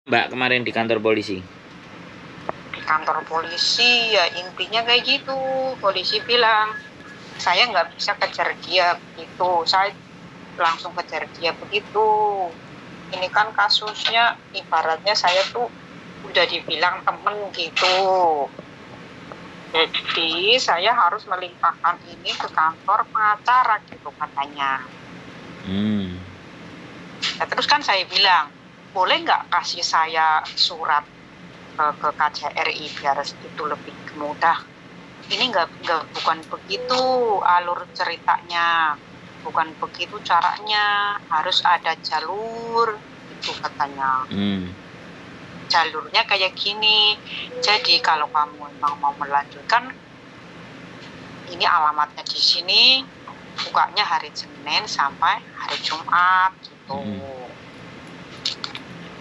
Mbak kemarin di kantor polisi? Di kantor polisi ya intinya kayak gitu. Polisi bilang saya nggak bisa kejar dia begitu, saya langsung kejar dia begitu. Ini kan kasusnya ibaratnya saya tuh udah dibilang temen gitu, jadi saya harus melimpahkan ini ke kantor pengacara gitu katanya. Nah, terus kan saya bilang, boleh nggak kasih saya surat ke KJRI biar itu lebih mudah. Ini bukan begitu alur ceritanya, bukan begitu caranya, harus ada jalur itu katanya. Jalurnya kayak gini, jadi kalau kamu memang mau melanjutkan, ini alamatnya di sini, bukanya hari Senin sampai hari Jumat gitu.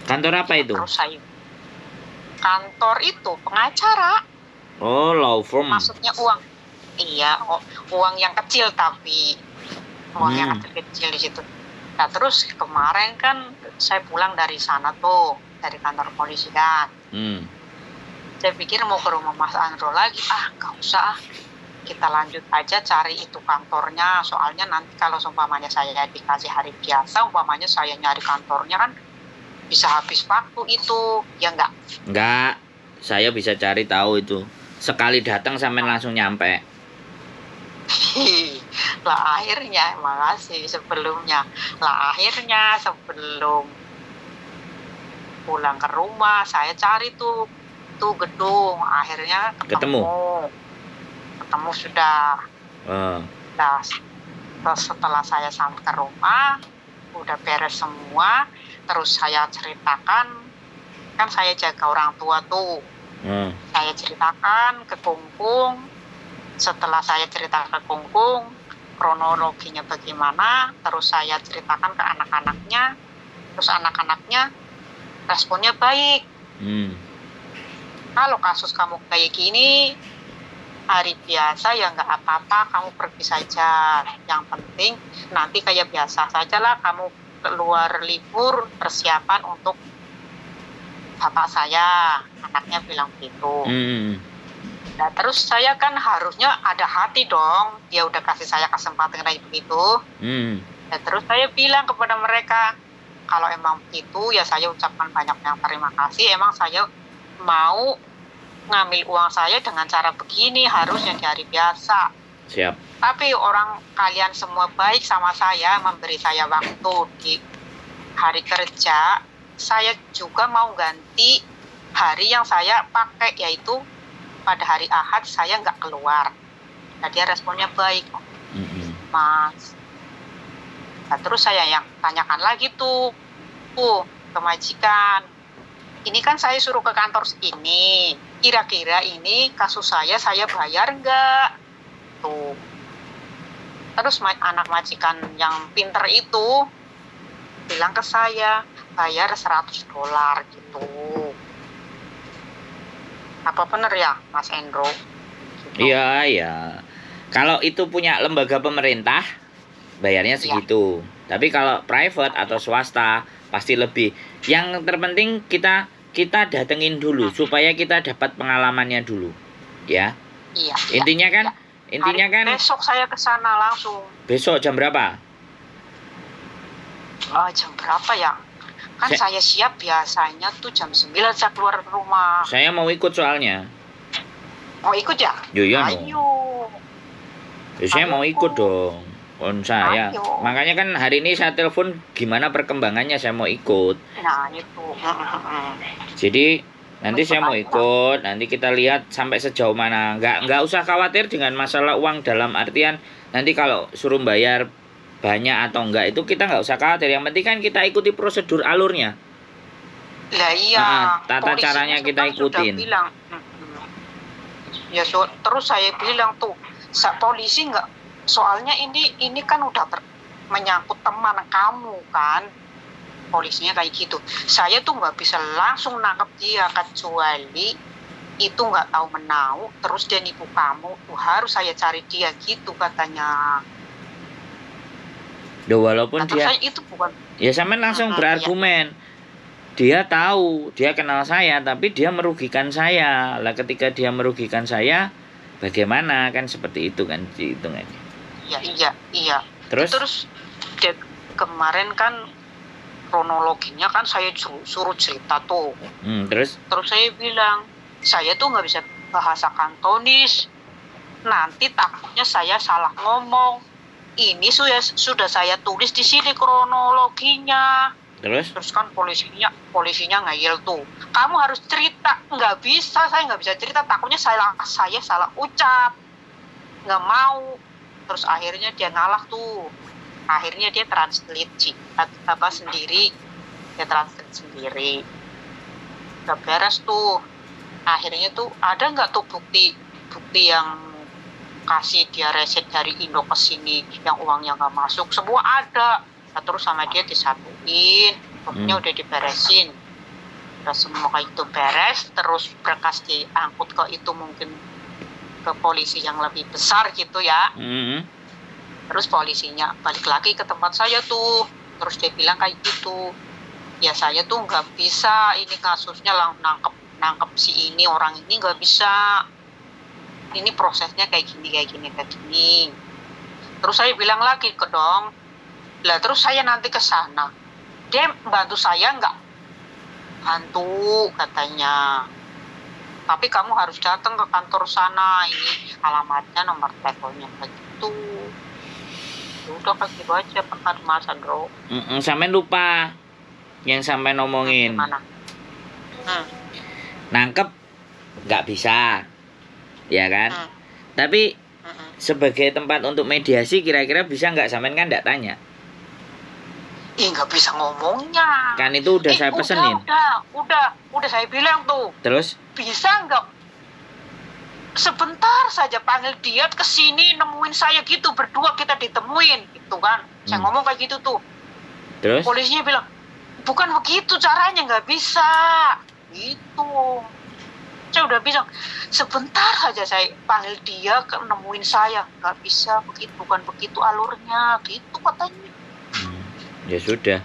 Kantor apa itu? Terus saya, kantor itu pengacara. Oh, law firm. Maksudnya uang, iya, uang yang kecil tapi uang yang kecil di situ. Nah terus kemarin kan saya pulang dari sana tuh, dari kantor polisi kan. Saya pikir mau ke rumah Mas Andro lagi, nggak usah, kita lanjut aja cari itu kantornya. Soalnya nanti kalau umpamanya saya dikasih hari biasa, umpamanya saya nyari kantornya kan bisa habis waktu itu, ya enggak? Enggak, saya bisa cari tahu itu. Sekali datang sampai langsung nyampe. Lah akhirnya, makasih sebelumnya. Lah akhirnya sebelum pulang ke rumah, saya cari tuh gedung. Akhirnya ketemu sudah. Nah, setelah saya sampai ke rumah, udah beres semua, terus saya ceritakan, kan saya jaga orang tua tuh. Saya ceritakan ke Kungkung. Setelah saya ceritakan ke Kungkung kronologinya bagaimana, terus saya ceritakan ke anak-anaknya, terus anak-anaknya responnya baik. Kalau kasus kamu kayak gini, hari biasa ya nggak apa-apa, kamu pergi saja. Yang penting nanti kayak biasa saja lah, kamu keluar libur persiapan untuk bapak saya, anaknya bilang gitu. Nah terus saya kan harusnya ada hati dong, dia udah kasih saya kesempatan kayak begitu. Nah terus saya bilang kepada mereka, kalau emang begitu ya saya ucapkan banyak terima kasih, emang saya mau ngambil uang saya dengan cara begini, harusnya di hari biasa. Siap. Tapi orang kalian semua baik sama saya, memberi saya waktu di hari kerja. Saya juga mau ganti hari yang saya pakai, yaitu pada hari Ahad saya nggak keluar. Nah dia responnya baik, Mas. Nah, terus saya yang tanyakan lagi tuh ke majikan, ini kan saya suruh ke kantor ini, kira-kira ini kasus saya bayar nggak? Tuh. Terus anak majikan yang pinter itu bilang ke saya, bayar $100 gitu. Apa bener ya Mas Endro? Iya, ya. Kalau itu punya lembaga pemerintah, bayarnya segitu. Tapi kalau private atau swasta pasti lebih. Yang terpenting kita datengin dulu supaya kita dapat pengalamannya dulu, ya. Iya. Intinya kan besok saya ke sana langsung. Besok jam berapa? Jam berapa ya? Kan saya siap biasanya tuh jam 9 saya keluar rumah. Saya mau ikut soalnya. Mau ikut ya? Ayo. Saya mau ikut dong. Saya. Makanya kan hari ini saya telepon gimana perkembangannya, saya mau ikut. Nah, itu. Jadi nanti saya mau ikut, nanti kita lihat sampai sejauh mana. Nggak usah khawatir dengan masalah uang, dalam artian nanti kalau suruh bayar banyak atau enggak itu kita nggak usah khawatir. Yang penting kan kita ikuti prosedur alurnya. Lah iya. Tata caranya kita ikutin. Bilang, ya terus saya bilang tuh, polisi nggak, soalnya ini kan udah menyangkut teman kamu kan, polisinya kayak gitu. Saya tuh nggak bisa langsung nangkep dia, kecuali itu nggak tahu menau, terus dia nipu kamu, tuh harus saya cari dia gitu katanya. Walaupun dia saya itu bukan. Ya sampean langsung berargumen. dia tahu, dia kenal saya, tapi dia merugikan saya. Lah ketika dia merugikan saya, bagaimana? Kan seperti itu kan hitungannya. Iya. Terus? Terus kemarin kan kronologinya kan saya suruh cerita tuh. Terus saya bilang, saya tuh nggak bisa bahasa Kantonis. Nanti takutnya saya salah ngomong. Ini sudah saya tulis di sini kronologinya. Terus kan polisinya ngeyel tuh. Kamu harus cerita. Nggak bisa, saya nggak bisa cerita. Takutnya saya salah ucap. Nggak mau. Terus akhirnya dia ngalah tuh. Akhirnya dia translate sendiri. Dia translate sendiri. Udah beres tuh. Akhirnya tuh ada nggak tuh bukti yang kasih dia reset dari Indo ke sini yang uangnya nggak masuk? Semua ada. Nah, terus sama dia disatuin, buktinya udah diberesin. Udah semua itu beres, terus berkas diangkut ke itu mungkin ke polisi yang lebih besar gitu ya. Terus polisinya balik lagi ke tempat saya tuh. Terus dia bilang kayak gitu. Ya saya tuh nggak bisa, ini kasusnya nangkep si ini, orang ini nggak bisa. Ini prosesnya kayak gini. Terus saya bilang lagi ke dong, lah terus saya nanti ke sana, dia bantu saya nggak? Bantu katanya. Tapi kamu harus datang ke kantor sana, ini alamatnya, nomor teleponnya begitu. Udah kayak gitu aja Pak Mas Andro. Sampai lupa yang sampai ngomongin. Gimana? Nangkep nggak bisa, ya kan? Tapi sebagai tempat untuk mediasi kira-kira bisa nggak? Sampean kan nggak tanya. Nggak bisa ngomongnya. Kan itu udah saya pesenin. Udah saya bilang tuh. Terus? Bisa nggak? Sebentar saja panggil dia ke sini nemuin saya gitu, berdua kita ditemuin gitu kan. Saya ngomong kayak gitu tuh. Terus? Polisinya bilang, bukan begitu caranya, nggak bisa. Gitu. Saya udah bilang, sebentar saja saya panggil dia ke nemuin saya. Nggak bisa begitu, bukan begitu alurnya. Gitu katanya. Ya sudah.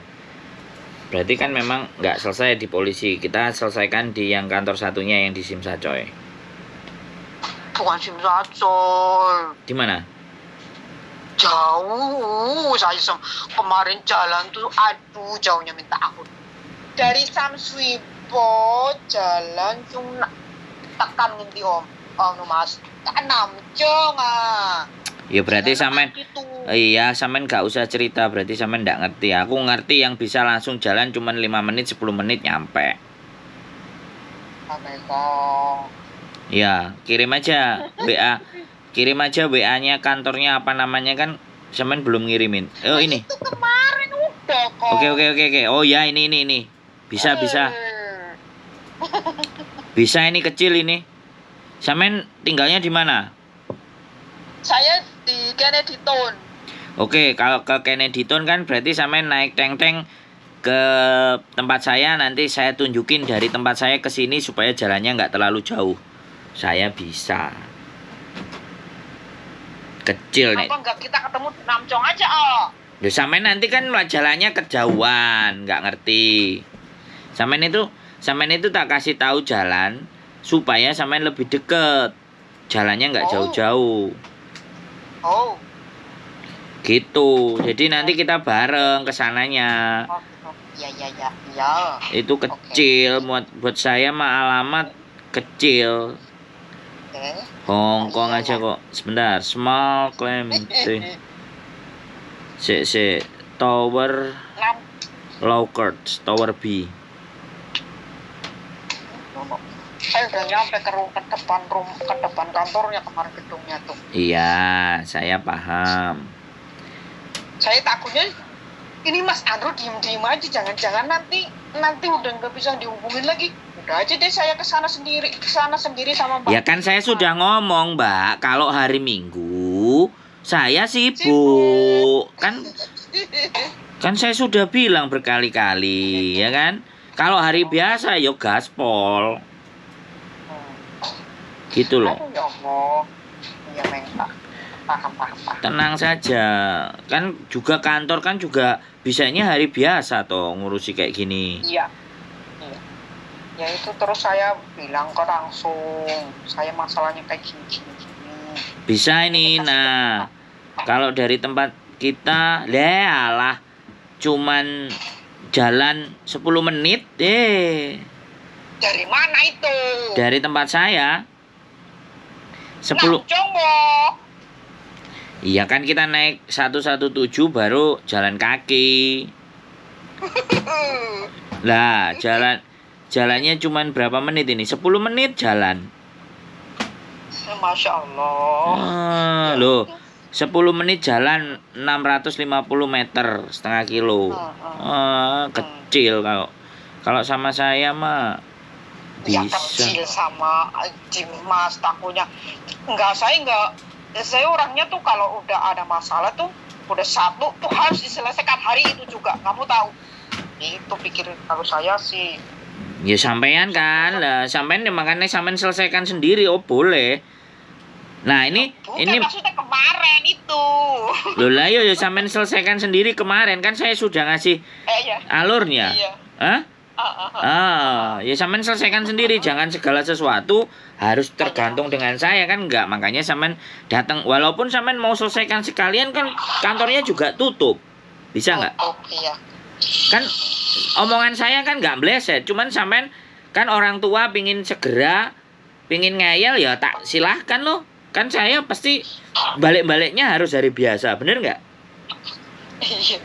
Berarti kan memang nggak selesai di polisi. Kita selesaikan di yang kantor satunya yang di Simsacoy. Bukan Simsacoy. Di mana? Jauh. Saya kemarin jalan tuh, aduh jauhnya minta ampun. Dari Samswipo jalan cuma tekan ngendi om mas. Tak Namjong ah. Ya berarti sampean gitu. Iya, sampean nggak usah cerita, berarti sampean nggak ngerti. Aku ngerti yang bisa langsung jalan cuman 5 menit 10 menit nyampe. Ya, kirim aja WA. Kirim aja WA-nya kantornya apa namanya kan sampean belum ngirimin. Oh ini. Itu kemarin udah kok. Oke. Oh ya ini. Bisa. Bisa ini kecil ini. Sampean tinggalnya di mana? Saya di Kennedy Town. Oke, kalau ke Kennedy Town kan berarti sampean naik tank ke tempat saya, nanti saya tunjukin dari tempat saya ke sini supaya jalannya nggak terlalu jauh. Saya bisa. Kecil nih. Apa nggak kita ketemu di Namjong aja Duh, sampean nanti kan jalannya kejauhan, nggak ngerti. Sampean itu tak kasih tahu jalan supaya sampean lebih deket. Jalannya nggak jauh-jauh. Gitu. Jadi nanti kita bareng ke sananya. Iya. Itu kecil buat saya mah alamat kecil. Hongkong aja kok. Sebentar. Small Clementi. Tower Lowcourt, Tower B. Saya udah nyampe ke depan kantornya kemarin gedungnya tuh. Iya, saya paham. Saya takutnya ini Mas Andro diem aja, jangan nanti udah nggak bisa dihubungin lagi. Udah aja deh saya ke sana sendiri sama Mbak. Ya kan saya sudah ngomong, Mbak, kalau hari Minggu saya sibuk. Kan saya sudah bilang berkali-kali, ya kan? Kalau hari biasa yo gaspol. Gitu loh. Aduh ya Allah. Iya, paham. Tenang saja. Kan juga kantor kan juga bisanya hari biasa toh ngurusi kayak gini. Iya. Ya itu terus saya bilang ke langsung, saya masalahnya kayak gini. Bisa ini. Nah, kalau dari tempat kita, lah cuman jalan 10 menit Dari mana itu? dari tempat saya 10. Jombo. Iya kan kita naik 117 baru jalan kaki. Lah, jalannya cuman berapa menit ini? 10 menit jalan. Masya Allah. Loh, 10 menit jalan 650 meter, setengah kilo. Kecil kalau sama saya mah Ya bisa. kecil sama Mas, takutnya. Saya orangnya tuh kalau udah ada masalah tuh udah satu tuh harus diselesaikan hari itu juga. Kamu tahu? Itu pikirin kalau saya sih. Ya sampean kan, lah sampean makanya sampean selesaikan sendiri, oh boleh. Nah ini Maksudnya kemarin itu. Loh lah ya sampean selesaikan sendiri kemarin kan saya sudah ngasih Iya. alurnya. Iya. Hah? Ya sampean selesaikan sendiri, jangan segala sesuatu harus tergantung dengan saya kan enggak. Makanya sampean datang, walaupun sampean mau selesaikan sekalian kan kantornya juga tutup. Bisa enggak? Iya. Kan omongan saya kan enggak meleset, cuman sampean kan orang tua pingin segera, pingin ngeyel ya tak silahkan loh. Kan saya pasti balik-baliknya harus hari biasa, bener enggak? Iya.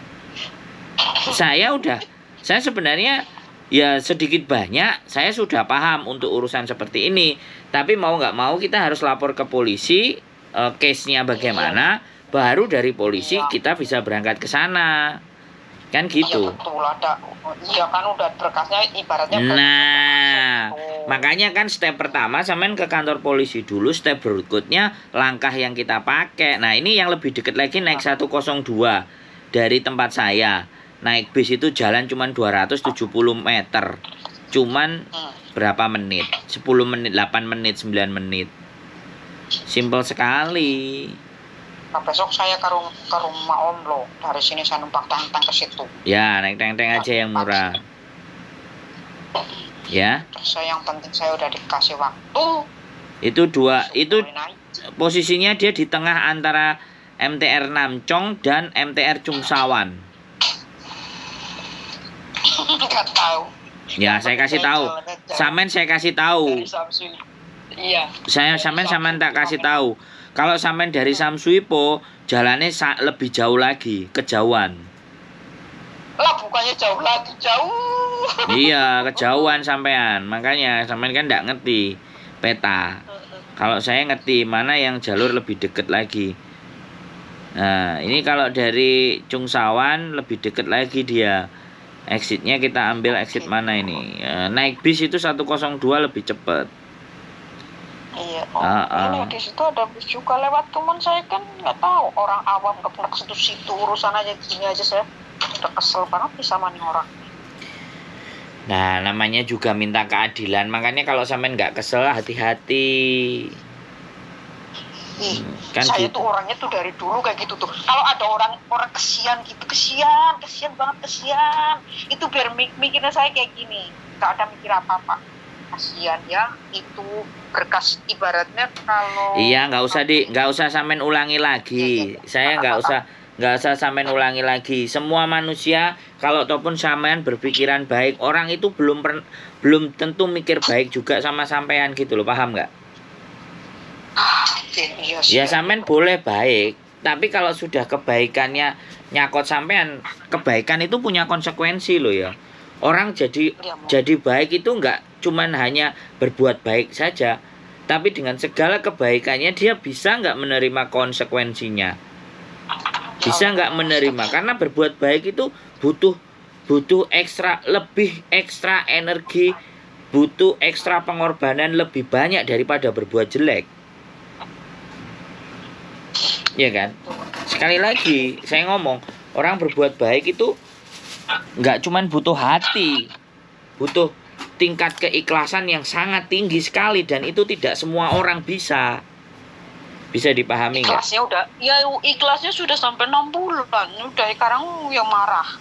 Saya sebenarnya ya sedikit banyak saya sudah paham untuk urusan seperti ini. Tapi mau nggak mau kita harus lapor ke polisi, case-nya bagaimana, baru dari polisi kita bisa berangkat ke sana. Kan gitu. Iya betul, ada. Iya kan udah berkasnya ibaratnya. Nah, makanya kan step pertama sampean ke kantor polisi dulu, step berikutnya langkah yang kita pakai. Nah, ini yang lebih dekat lagi naik 102 dari tempat saya. Naik bis itu jalan cuman 270 meter. Cuman berapa menit? 10 menit, 8 menit, 9 menit. Simpel sekali. Nah, besok saya ke rumah Om loh. Dari sini saya numpang tang-tang ke situ. Ya, naik teng-teng aja yang murah. Ya. Yang penting saya udah dikasih waktu. Itu posisinya dia di tengah antara MTR Namcong dan MTR Chungsawan. Enggak tahu. Ya, saya kasih tahu. Samen saya kasih tahu. Iya. Samen tak kasih tahu. Kalau sampean dari Samsuipo, jalannya lebih jauh lagi, kejauhan. Lah bukannya jauh lagi, jauh. Iya, kejauhan sampean. Makanya sampean kan enggak ngerti peta. Kalau saya ngerti mana yang jalur lebih dekat lagi. Nah, ini kalau dari Chungsawan lebih dekat lagi dia. Exitnya kita ambil exit mana ini? Naik bis itu 102 lebih cepat. Iya. Ini di situ ada bis juga lewat, teman saya kan nggak tahu, orang awam nggak pernah ke situ urusan aja gini aja saya udah kesel banget nih sama nih orang. Nah, namanya juga minta keadilan, makanya kalau sampean nggak kesel hati-hati. Kan saya gitu. Tuh orangnya tuh dari dulu kayak gitu tuh. Kalau ada orang kesian gitu, kesian banget. Itu biar mikirnya saya kayak gini, nggak ada mikir apa-apa. Kasihan ya, itu berkas ibaratnya kalau. Iya, nggak usah sampean ulangi lagi. Saya nggak usah sampean ulangi lagi. Semua manusia kalau ataupun sampean berpikiran baik, orang itu belum tentu mikir baik juga sama sampean gitu loh, paham nggak? Ya sampean boleh baik, tapi kalau sudah kebaikannya nyakot sampean, kebaikan itu punya konsekuensi loh ya. Orang jadi baik itu enggak cuman hanya berbuat baik saja, tapi dengan segala kebaikannya dia bisa enggak menerima konsekuensinya. Bisa enggak menerima, karena berbuat baik itu butuh lebih ekstra energi, butuh ekstra pengorbanan lebih banyak daripada berbuat jelek. Ya kan? Sekali lagi saya ngomong, orang berbuat baik itu nggak cuman butuh hati, butuh tingkat keikhlasan yang sangat tinggi sekali, dan itu tidak semua orang bisa dipahami nggak? Ikhlasnya sudah sampai 6 bulan, udah sekarang yang marah.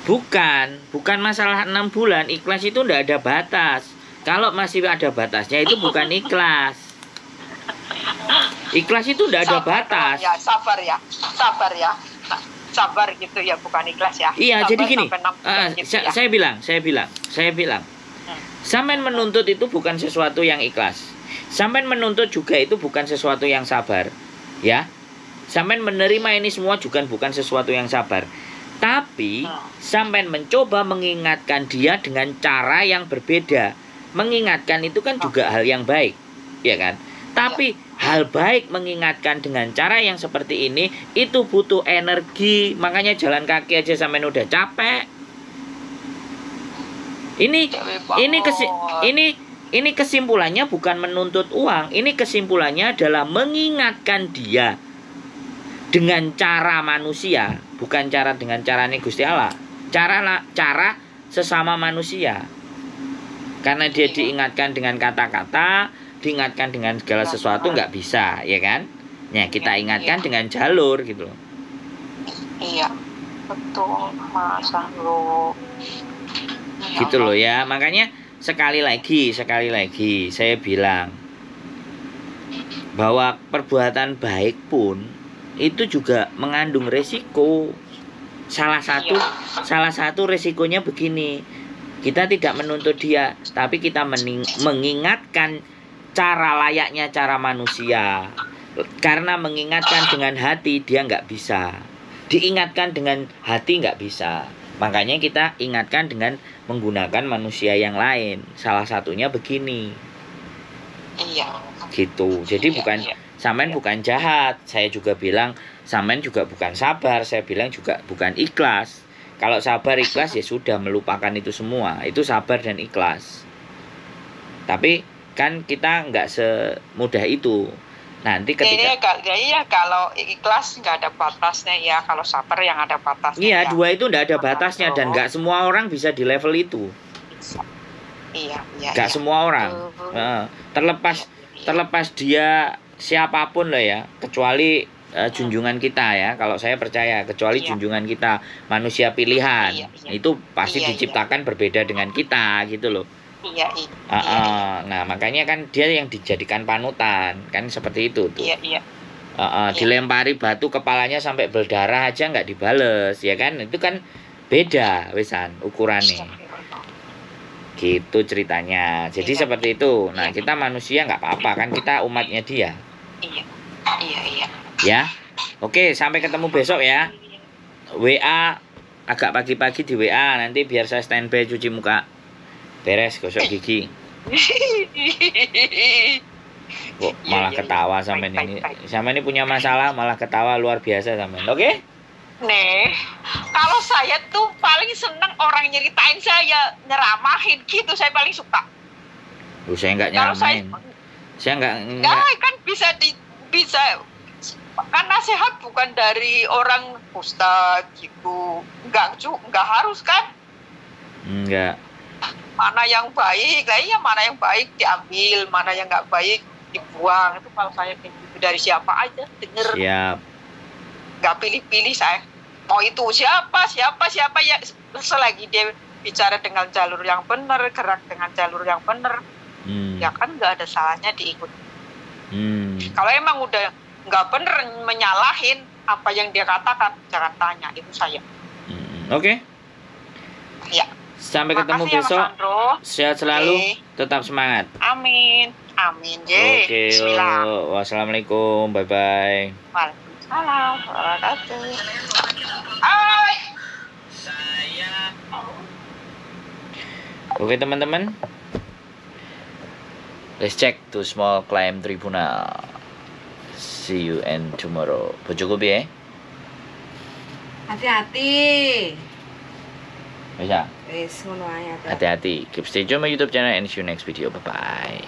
Bukan masalah 6 bulan. Ikhlas itu ndak ada batas. Kalau masih ada batasnya itu bukan ikhlas. Ikhlas itu ndak ada batas. Ya, sabar ya. Sabar ya. Nah, sabar gitu ya, bukan ikhlas ya. Iya, Sabar jadi gini. sampai 6 bulan gitu ya. Saya bilang. Sampean menuntut itu bukan sesuatu yang ikhlas. Sampean menuntut juga itu bukan sesuatu yang sabar. Ya. Sampean menerima ini semua juga bukan sesuatu yang sabar. Tapi sampean mencoba mengingatkan dia dengan cara yang berbeda. Mengingatkan itu kan juga hal yang baik, ya kan? Tapi hal baik mengingatkan dengan cara yang seperti ini itu butuh energi. Makanya jalan kaki aja sampean udah capek. Ini kesimpulannya bukan menuntut uang. Ini kesimpulannya adalah mengingatkan dia dengan cara manusia, bukan dengan caranya Gusti Allah. Cara sesama manusia. Karena dia diingatkan dengan kata-kata, diingatkan dengan segala sesuatu nggak bisa, ya kan? Ya, kita ingatkan dengan jalur gitu loh. Iya, betul, Mas Andro. Gitu loh ya. Makanya sekali lagi saya bilang bahwa perbuatan baik pun itu juga mengandung resiko. Salah satu resikonya begini. Kita tidak menuntut dia, tapi kita mengingatkan cara layaknya cara manusia. Karena mengingatkan dengan hati dia nggak bisa. Diingatkan dengan hati nggak bisa. Makanya kita ingatkan dengan menggunakan manusia yang lain. Salah satunya begini. Iya. Gitu. Jadi sampean bukan jahat. Saya juga bilang sampean juga bukan sabar. Saya bilang juga bukan ikhlas. Kalau sabar ikhlas ya sudah melupakan itu semua. Itu sabar dan ikhlas. Tapi kan kita nggak semudah itu. Nanti ketika kalau ikhlas nggak ada batasnya ya. Kalau sabar yang ada batasnya. Iya, ya. dua itu nggak ada batasnya dan nggak semua orang bisa di level itu. Iya. Nggak semua orang. Terlepas dia siapapun lah ya, kecuali junjungan kita ya. Kalau saya percaya kecuali junjungan kita manusia pilihan, itu pasti diciptakan berbeda dengan kita gitu loh. Iya. Nah makanya kan dia yang dijadikan panutan kan seperti itu tuh. Iya. Dilempari batu kepalanya sampai berdarah aja nggak dibales ya kan, itu kan beda wesan ukurannya. Gitu ceritanya. Jadi seperti itu. Nah kita manusia nggak apa-apa kan, kita umatnya dia. Iya. Ya, oke, sampai ketemu besok ya. WA agak pagi-pagi di WA, nanti biar saya standby cuci muka, beres gosok gigi. Kok malah ketawa sampai ini. Sampai ini punya masalah malah ketawa luar biasa sampai. Oke? Nih, kalau saya tuh paling seneng orang nyeritain saya, nyeramahin gitu, saya paling suka. Saya nggak nyeramahin. Saya nggak kan bisa kan nasihat bukan dari orang ustadz gitu, nggak harus kan? Enggak. Mana yang baik, mana yang baik diambil, mana yang nggak baik dibuang. Itu kalau saya gitu dari siapa aja denger. Siap. Nggak pilih-pilih saya. Mau itu siapa ya, selagi dia bicara dengan jalur yang benar, gerak dengan jalur yang benar, ya kan nggak ada salahnya diikut. Kalau emang udah nggak bener menyalahin apa yang dia katakan, jangan tanya, itu saya. Oke. Ya. Sampai ketemu besok. Sehat selalu, tetap semangat. Amin. Oke. Wassalamualaikum. Bye bye. Waalaikumsalam warahmatullahi wabarakatuh. Oke teman-teman. Let's check to small claim tribunal. See you and tomorrow. Bojoku piye? Hati-hati. Bisa. Wis ngono ae. Hati-hati. Keep stay tune my YouTube channel and see you next video. Bye bye.